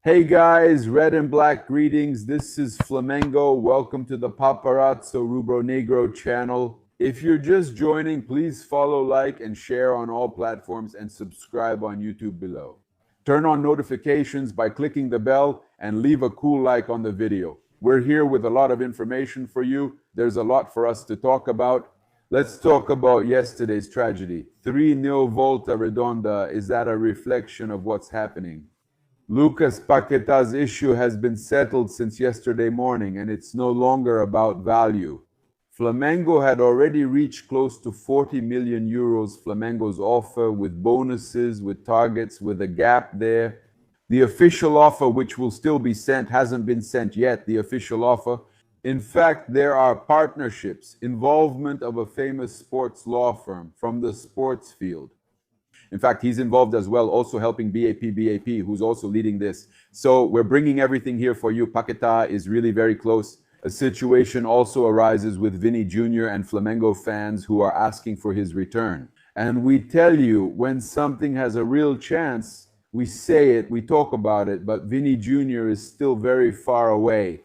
Hey guys, red and black greetings. This is Flamengo. Welcome to the Paparazzo Rubro-Negro channel. If you're just joining, please follow, like, and share on all platforms and subscribe on YouTube below. Turn on notifications by clicking the bell and leave a cool like on the video. We're here with a lot of information for you. There's a lot for us to talk about. Let's talk about yesterday's tragedy. 3-0 Volta Redonda. Is that a reflection of what's happening? Lucas Paquetá's issue has been settled since yesterday morning, and it's no longer about value. Flamengo had already reached close to 40 million euros, Flamengo's offer, with bonuses, with targets, with a gap there. The official offer, which will still be sent, hasn't been sent yet, the official offer. In fact, there are partnerships, involvement of a famous sports law firm from the sports field. In fact, he's involved as well, also helping BAP, who's also leading this. So we're bringing everything here for you. Paquetá is really very close. A situation also arises with Vini Jr. and Flamengo fans who are asking for his return. And we tell you, when something has a real chance, we say it, we talk about it, but Vini Jr. is still very far away.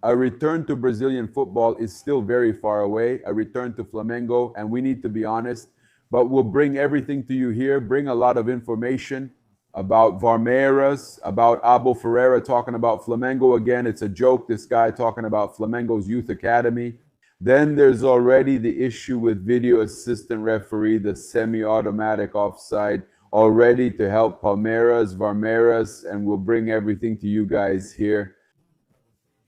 A return to Brazilian football is still very far away, a return to Flamengo, and we need to be honest. But we'll bring everything to you here, bring a lot of information about VARmeiras, about Abel Ferreira talking about Flamengo again. It's a joke, this guy talking about Flamengo's youth academy. Then there's already the issue with video assistant referee, the semi-automatic offside, already to help Palmeiras, VARmeiras, and we'll bring everything to you guys here.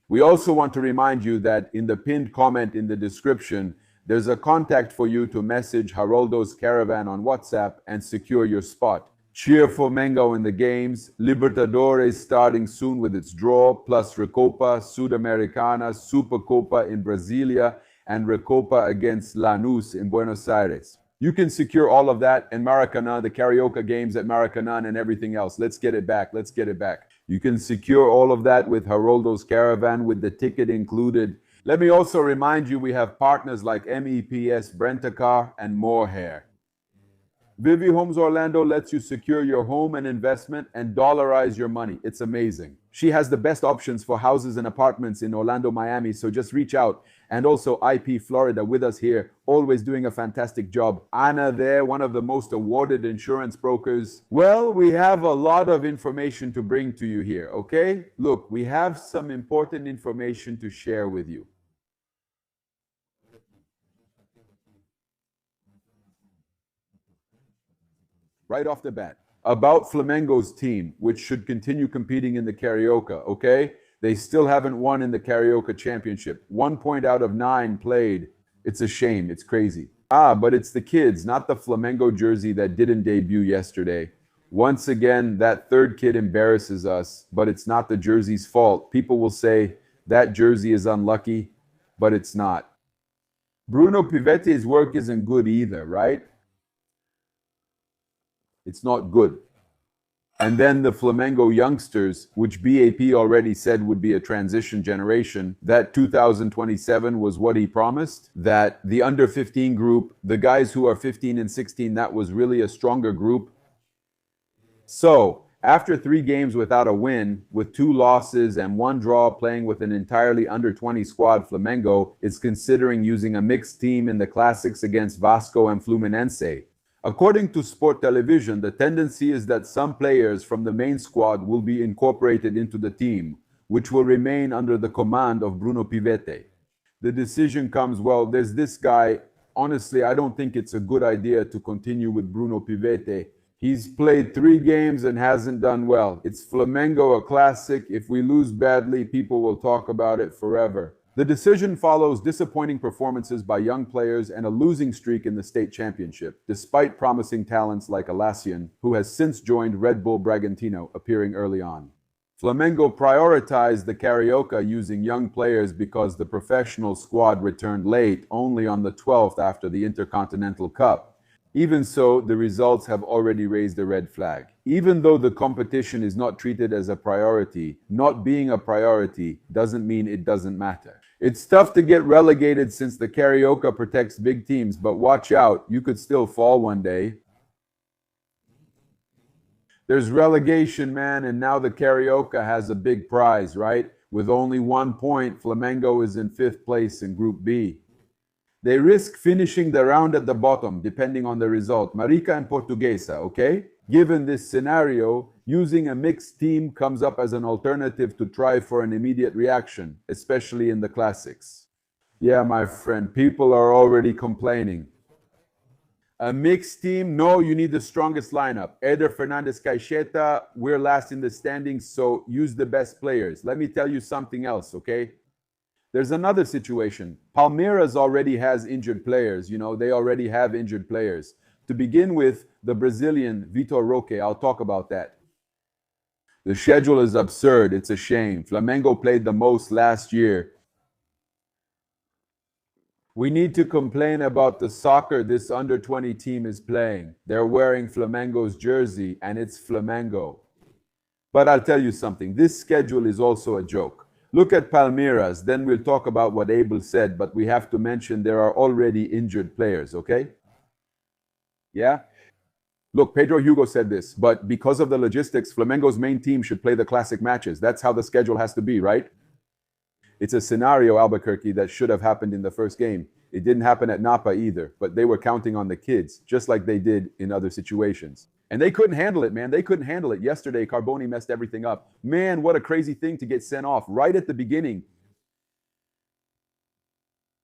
We also want to remind you that in the pinned comment in the description, there's a contact for you to message Haroldo's Caravan on WhatsApp and secure your spot. Cheer Flamengo in the games. Libertadores starting soon with its draw, plus Recopa, Sudamericana, Supercopa in Brasilia, and Recopa against Lanús in Buenos Aires. You can secure all of that in Maracanã, the Carioca games at Maracanã and everything else. Let's get it back. Let's get it back. You can secure all of that with Haroldo's Caravan with the ticket included. Let me also remind you we have partners like MEPS, Brentacar, and More Hair. Vivi Homes Orlando lets you secure your home and investment and dollarize your money. It's amazing. She has the best options for houses and apartments in Orlando, Miami, so just reach out. And also IP Florida with us here, always doing a fantastic job. Anna there, one of the most awarded insurance brokers. Well, we have a lot of information to bring to you here, okay? Look, we have some important information to share with you. Right off the bat, about Flamengo's team, which should continue competing in the Carioca, okay? They still haven't won in the Carioca Championship. 1 point out of 9 played. It's a shame. It's crazy. But it's the kids, not the Flamengo jersey that didn't debut yesterday. Once again, that third kid embarrasses us, but it's not the jersey's fault. People will say that jersey is unlucky, but it's not. Bruno Pivetti's work isn't good either, right? It's not good. And then the Flamengo youngsters, which BAP already said would be a transition generation, that 2027 was what he promised, that the under 15 group, the guys who are 15 and 16, that was really a stronger group. So, after 3 games without a win, with 2 losses and 1 draw playing with an entirely under 20 squad, Flamengo is considering using a mixed team in the classics against Vasco and Fluminense. According to Sport Television, the tendency is that some players from the main squad will be incorporated into the team, which will remain under the command of Bruno Pivete. The decision comes, well, there's this guy. Honestly, I don't think it's a good idea to continue with Bruno Pivete. He's played 3 games and hasn't done well. It's Flamengo, a classic. If we lose badly, people will talk about it forever. The decision follows disappointing performances by young players and a losing streak in the state championship, despite promising talents like Alassian, who has since joined Red Bull Bragantino, appearing early on. Flamengo prioritized the Carioca using young players because the professional squad returned late, only on the 12th after the Intercontinental Cup. Even so, the results have already raised a red flag. Even though the competition is not treated as a priority, not being a priority doesn't mean it doesn't matter. It's tough to get relegated since the Carioca protects big teams, but watch out, you could still fall one day. There's relegation, man, and now the Carioca has a big prize, right? With only 1 point, Flamengo is in fifth place in Group B. They risk finishing the round at the bottom, depending on the result. Marica and Portuguesa, okay? Given this scenario, using a mixed team comes up as an alternative to try for an immediate reaction, especially in the classics. Yeah, my friend, people are already complaining. A mixed team? No, you need the strongest lineup. Eder Fernandez Caixeta, we're last in the standings, so use the best players. Let me tell you something else, okay? There's another situation. Palmeiras already has injured players, they already have injured players. To begin with, the Brazilian Vitor Roque, I'll talk about that. The schedule is absurd, it's a shame. Flamengo played the most last year. We need to complain about the soccer this under-20 team is playing. They're wearing Flamengo's jersey, and it's Flamengo. But I'll tell you something. This schedule is also a joke. Look at Palmeiras, then we'll talk about what Abel said, but we have to mention there are already injured players, okay? Yeah? Look, Pedro Hugo said this, but because of the logistics, Flamengo's main team should play the classic matches. That's how the schedule has to be, right? It's a scenario, Albuquerque, that should have happened in the first game. It didn't happen at Napa either, but they were counting on the kids, just like they did in other situations. And they couldn't handle it, man. They couldn't handle it. Yesterday, Carboni messed everything up. Man, what a crazy thing to get sent off right at the beginning.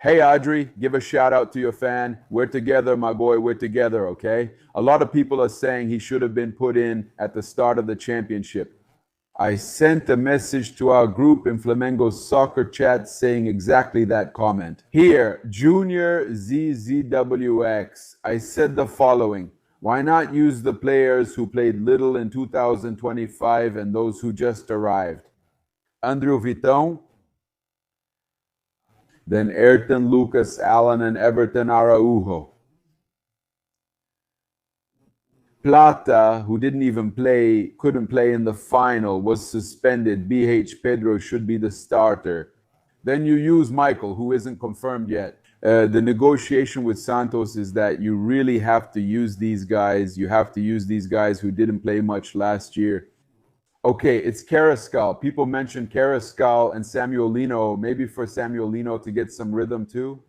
Hey, Audrey, give a shout out to your fan. We're together, my boy. We're together, okay? A lot of people are saying he should have been put in at the start of the championship. I sent a message to our group in Flamengo's soccer chat saying exactly that comment. Here, Junior ZZWX, I said the following. Why not use the players who played little in 2025 and those who just arrived? Andrew Vitão, then Ayrton, Lucas, Allen, and Everton Araujo. Plata, who didn't even play, couldn't play in the final, was suspended. BH Pedro should be the starter. Then you use Michael, who isn't confirmed yet. The negotiation with Santos is that you really have to use these guys. You have to use these guys who didn't play much last year. Okay, it's Carrascal. People mentioned Carrascal and Samuel Lino. Maybe for Samuel Lino to get some rhythm too.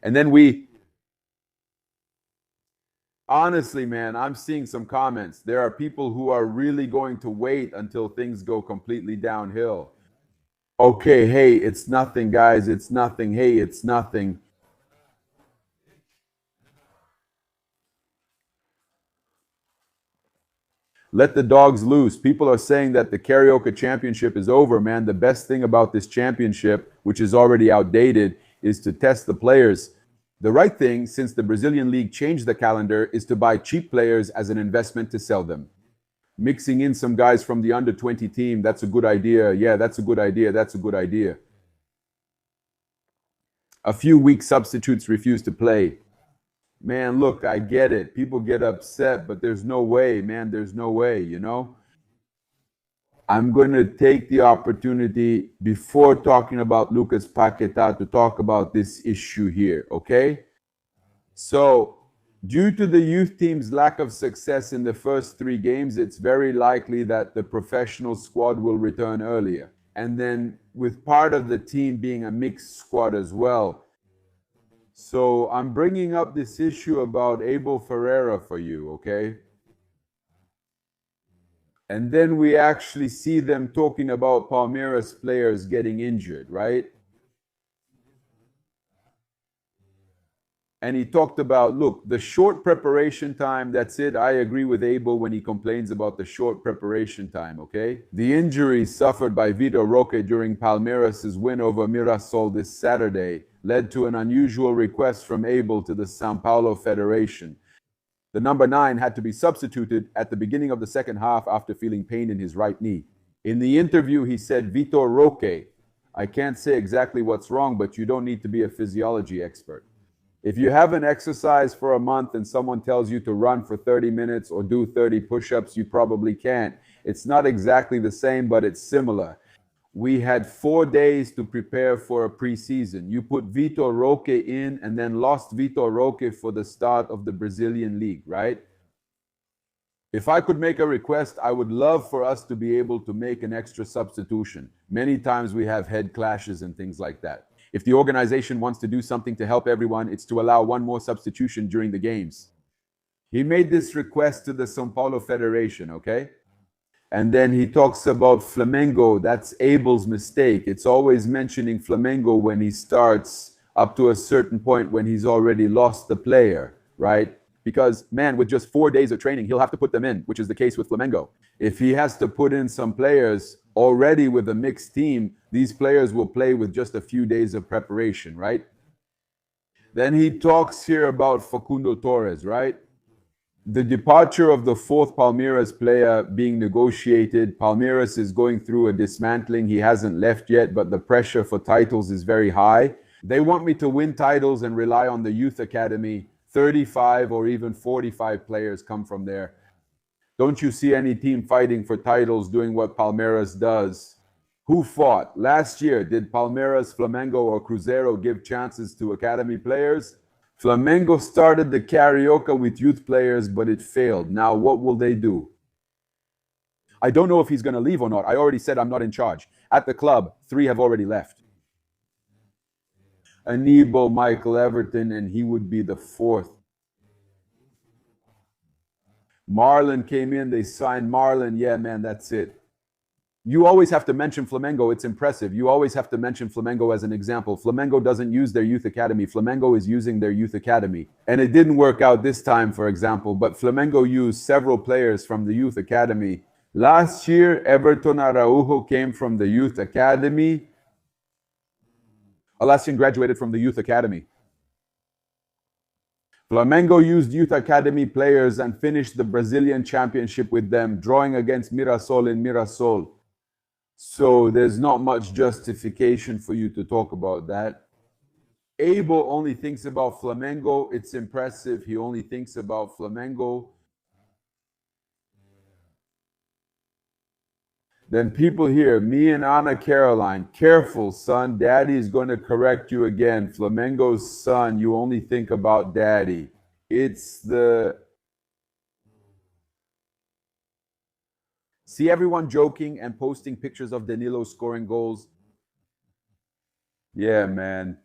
And then honestly, man, I'm seeing some comments. There are people who are really going to wait until things go completely downhill. Okay, hey, it's nothing, guys. It's nothing. Hey, it's nothing. Let the dogs loose. People are saying that the Carioca Championship is over, man. The best thing about this championship, which is already outdated, is to test the players. The right thing, since the Brazilian League changed the calendar, is to buy cheap players as an investment to sell them. Mixing in some guys from the under-20 team, that's a good idea. Yeah, that's a good idea. That's a good idea. A few weak substitutes refuse to play. Man, look, I get it. People get upset, but there's no way, man. There's no way, I'm going to take the opportunity before talking about Lucas Paquetá to talk about this issue here, okay? So, due to the youth team's lack of success in the first 3 games, it's very likely that the professional squad will return earlier. And then with part of the team being a mixed squad as well. So, I'm bringing up this issue about Abel Ferreira for you, okay? And then we actually see them talking about Palmeiras players getting injured, right? And he talked about, look, the short preparation time, that's it. I agree with Abel when he complains about the short preparation time, okay? The injuries suffered by Vitor Roque during Palmeiras' win over Mirassol this Saturday led to an unusual request from Abel to the São Paulo Federation. The number 9 had to be substituted at the beginning of the second half after feeling pain in his right knee. In the interview, he said, Vitor Roque, I can't say exactly what's wrong, but you don't need to be a physiology expert. If you haven't exercised for a month and someone tells you to run for 30 minutes or do 30 push-ups, you probably can't. It's not exactly the same, but it's similar. we had 4 days to prepare for a preseason. You put Vitor Roque in and then lost Vitor Roque for the start of the Brazilian league, right? If I could make a request, I would love for us to be able to make an extra substitution. Many times we have head clashes and things like that. If the organization wants to do something to help everyone, it's to allow one more substitution during the games. He made this request to the São Paulo Federation, okay? And then he talks about Flamengo. That's Abel's mistake. It's always mentioning Flamengo when he starts up to a certain point when he's already lost the player, right? Because, man, with just 4 days of training, he'll have to put them in, which is the case with Flamengo. If he has to put in some players already with a mixed team, these players will play with just a few days of preparation, right? Then he talks here about Facundo Torres, right? The departure of the fourth Palmeiras player being negotiated. Palmeiras is going through a dismantling. He hasn't left yet, but the pressure for titles is very high. They want me to win titles and rely on the youth academy. 35 or even 45 players come from there. Don't you see any team fighting for titles doing what Palmeiras does? Who fought? Last year, did Palmeiras, Flamengo, or Cruzeiro give chances to academy players? Flamengo started the Carioca with youth players, but it failed. Now, what will they do? I don't know if he's going to leave or not. I already said I'm not in charge. At the club, 3 have already left. Aníbal, Michael Everton, and he would be the 4th. Marlon came in. They signed Marlon. Yeah, man, that's it. You always have to mention Flamengo. It's impressive. You always have to mention Flamengo as an example. Flamengo doesn't use their youth academy. Flamengo is using their youth academy. And it didn't work out this time, for example, but Flamengo used several players from the youth academy. Last year, Everton Araujo came from the youth academy. Alassian graduated from the youth academy. Flamengo used youth academy players and finished the Brazilian championship with them, drawing against Mirassol in Mirassol. So there's not much justification for you to talk about that. Abel only thinks about Flamengo. It's impressive. He only thinks about Flamengo. Then people here, me and Anna Caroline, careful, son. Daddy's going to correct you again. Flamengo's son, you only think about daddy. It's the... See everyone joking and posting pictures of Danilo scoring goals? Yeah, man.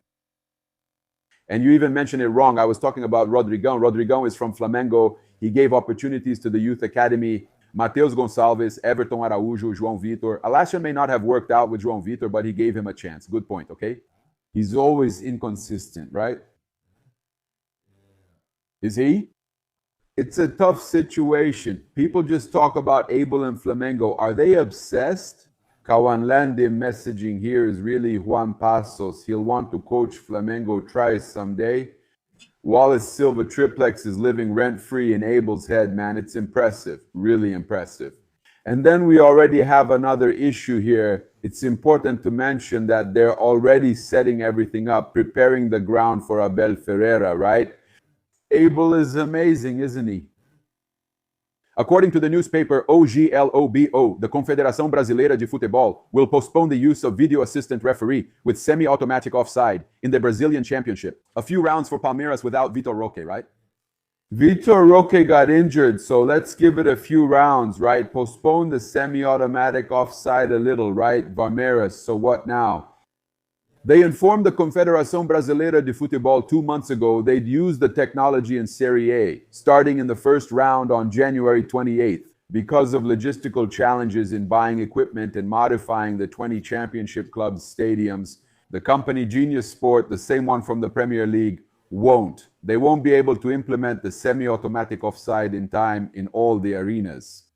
And you even mentioned it wrong. I was talking about Rodrigão. Rodrigão is from Flamengo. He gave opportunities to the youth academy. Matheus Gonçalves, Everton Araújo, João Vitor. Alassian may not have worked out with João Vitor, but he gave him a chance. Good point, okay? He's always inconsistent, right? Is he? It's a tough situation. People just talk about Abel and Flamengo. Are they obsessed? Kawanlande messaging here is really Juan Passos. He'll want to coach Flamengo tries someday. Wallace Silva Triplex is living rent-free in Abel's head, man. It's impressive, really impressive. And then we already have another issue here. It's important to mention that they're already setting everything up, preparing the ground for Abel Ferreira, right? Abel is amazing, isn't he? According to the newspaper OGLOBO, the Confederação Brasileira de Futebol will postpone the use of video assistant referee with semi-automatic offside in the Brazilian Championship. A few rounds for Palmeiras without Vitor Roque, right? Vitor Roque got injured, so let's give it a few rounds, right? Postpone the semi-automatic offside a little, right? VARmeiras, so what now? They informed the Confederação Brasileira de Futebol 2 months ago they'd use the technology in Serie A, starting in the first round on January 28th. Because of logistical challenges in buying equipment and modifying the 20 championship clubs' stadiums, the company Genius Sport, the same one from the Premier League, won't. They won't be able to implement the semi-automatic offside in time in all the arenas.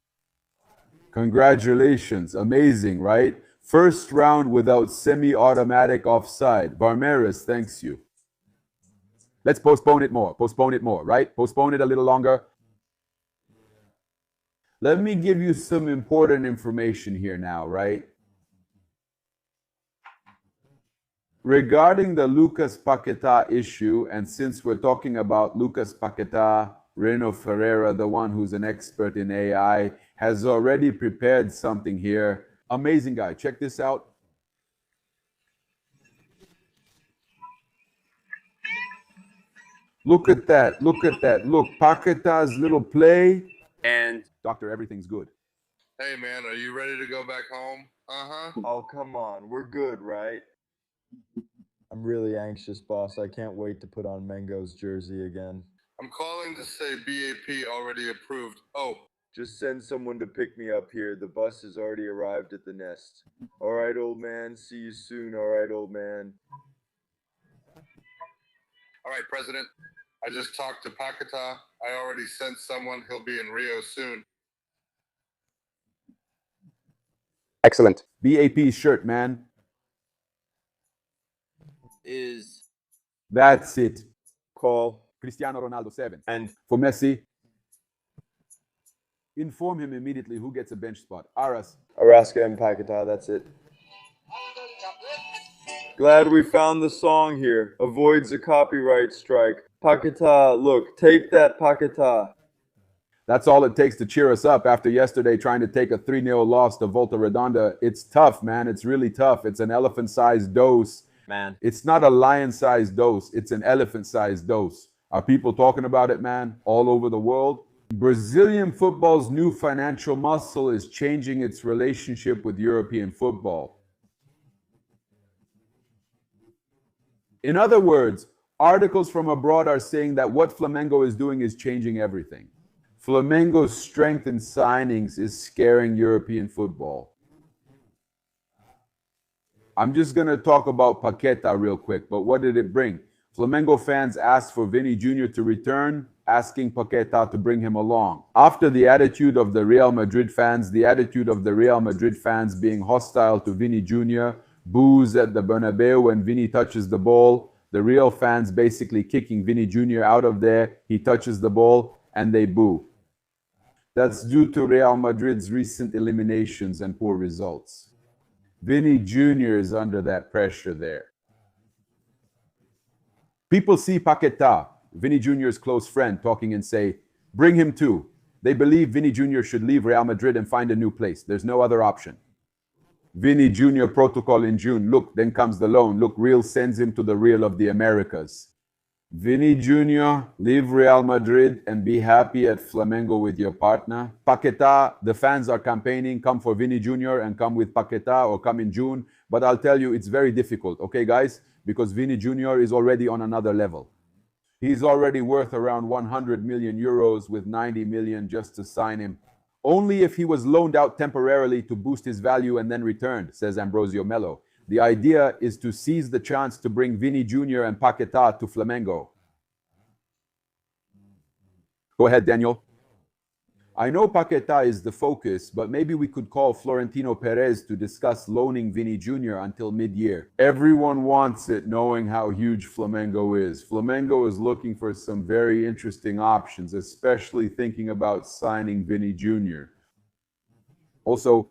Congratulations. Amazing, right? First round without semi-automatic offside. VARmeiras thanks you. Let's postpone it more, right? Postpone it a little longer. Let me give you some important information here now, right? Regarding the Lucas Paquetá issue, and since we're talking about Lucas Paquetá, Reno Ferreira, the one who's an expert in AI, has already prepared something here. Amazing guy. Check this out. Look at that. Look at that. Look, Paquetá's little play. And, doctor, everything's good. Hey, man, are you ready to go back home? Uh-huh. Oh, come on. We're good, right? I'm really anxious, boss. I can't wait to put on Mango's jersey again. I'm calling to say BAP already approved. Oh, just send someone to pick me up here. The bus has already arrived at the nest. All right, old man. See you soon. All right, old man. All right, President. I just talked to Paquetá. I already sent someone. He'll be in Rio soon. Excellent. BAP's shirt, man. That's it. Call Cristiano Ronaldo 7. And for Messi, inform him immediately who gets a bench spot. Araska and Paquetá, that's it. Glad we found the song here. Avoids a copyright strike. Paquetá, look, tape that Paquetá. That's all it takes to cheer us up after yesterday trying to take a 3-0 loss to Volta Redonda. It's tough, man. It's really tough. It's an elephant-sized dose. Man. It's not a lion-sized dose. It's an elephant-sized dose. Are people talking about it, man? All over the world? Brazilian football's new financial muscle is changing its relationship with European football. In other words, articles from abroad are saying that what Flamengo is doing is changing everything. Flamengo's strength in signings is scaring European football. I'm just going to talk about Paquetá real quick, but what did it bring? Flamengo fans asked for Vini Jr. to return, asking Paquetá to bring him along. After the attitude of the Real Madrid fans being hostile to Vini Jr., boos at the Bernabeu when Vini touches the ball, the Real fans basically kicking Vini Jr. out of there, he touches the ball, and they boo. That's due to Real Madrid's recent eliminations and poor results. Vini Jr. is under that pressure there. People see Paquetá, Vini Jr.'s close friend, talking and say, bring him too. They believe Vini Jr. should leave Real Madrid and find a new place. There's no other option. Vini Jr. protocol in June. Look, then comes the loan. Look, Real sends him to the Real of the Americas. Vini Jr., leave Real Madrid and be happy at Flamengo with your partner. Paquetá, the fans are campaigning, come for Vini Jr. and come with Paquetá or come in June. But I'll tell you, it's very difficult, okay, guys? Because Vini Jr. is already on another level. He's already worth around 100 million euros with 90 million just to sign him. Only if he was loaned out temporarily to boost his value and then returned, says Ambrosio Mello. The idea is to seize the chance to bring Vini Jr. and Paquetá to Flamengo. Go ahead, Daniel. I know Paquetá is the focus, but maybe we could call Florentino Perez to discuss loaning Vini Jr. until mid-year. Everyone wants it, knowing how huge Flamengo is. Flamengo is looking for some very interesting options, especially thinking about signing Vini Jr. Also,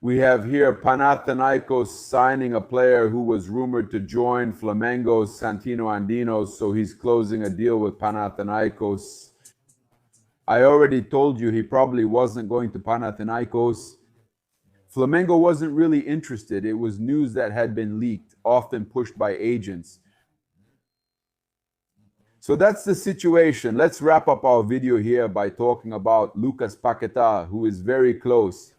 we have here Panathinaikos signing a player who was rumored to join Flamengo's Santino Andino, so he's closing a deal with Panathinaikos. I already told you he probably wasn't going to Panathinaikos. Flamengo wasn't really interested. It was news that had been leaked, often pushed by agents. So that's the situation. Let's wrap up our video here by talking about Lucas Paquetá, who is very close.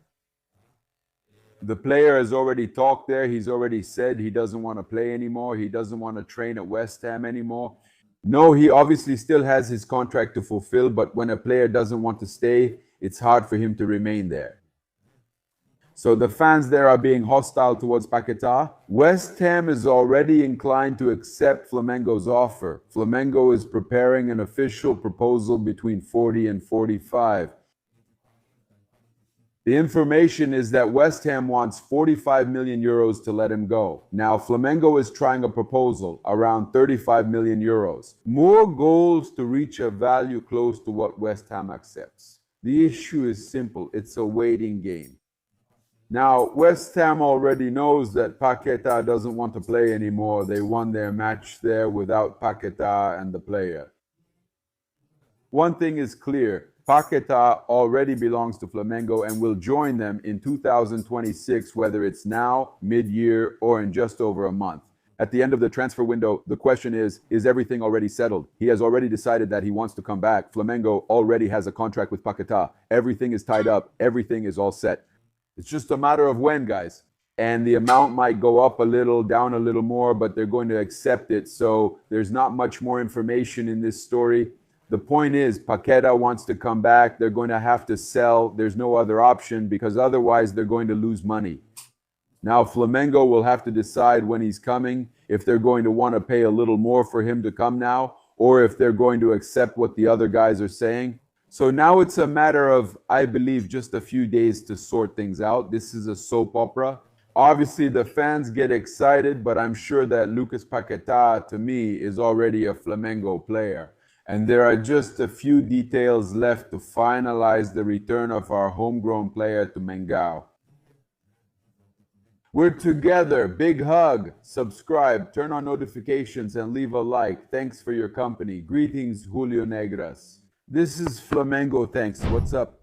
The player has already talked there. He's already said he doesn't want to play anymore. He doesn't want to train at West Ham anymore. No, he obviously still has his contract to fulfill, but when a player doesn't want to stay, it's hard for him to remain there. So the fans there are being hostile towards Paquetá. West Ham is already inclined to accept Flamengo's offer. Flamengo is preparing an official proposal between 40 and 45. The information is that West Ham wants 45 million euros to let him go. Now, Flamengo is trying a proposal around 35 million euros. More goals to reach a value close to what West Ham accepts. The issue is simple. It's a waiting game. Now, West Ham already knows that Paquetá doesn't want to play anymore. They won their match there without Paquetá and the player. One thing is clear. Paquetá already belongs to Flamengo and will join them in 2026, whether it's now, mid-year, or in just over a month. at the end of the transfer window, the question is everything already settled? He has already decided that he wants to come back. Flamengo already has a contract with Paquetá. Everything is tied up. Everything is all set. It's just a matter of when, guys. And the amount might go up a little, down a little more, but they're going to accept it. So there's not much more information in this story. The point is, Paquetá wants to come back. They're going to have to sell. There's no other option because otherwise they're going to lose money. Now, Flamengo will have to decide when he's coming, if they're going to want to pay a little more for him to come now, or if they're going to accept what the other guys are saying. So now it's a matter of, I believe, just a few days to sort things out. This is a soap opera. Obviously, the fans get excited, but I'm sure that Lucas Paquetá, to me, is already a Flamengo player. And there are just a few details left to finalize the return of our homegrown player to Mengao. We're together. Big hug. Subscribe, turn on notifications, and leave a like. Thanks for your company. Greetings, Julio Negras. This is Flamengo. Thanks. What's up?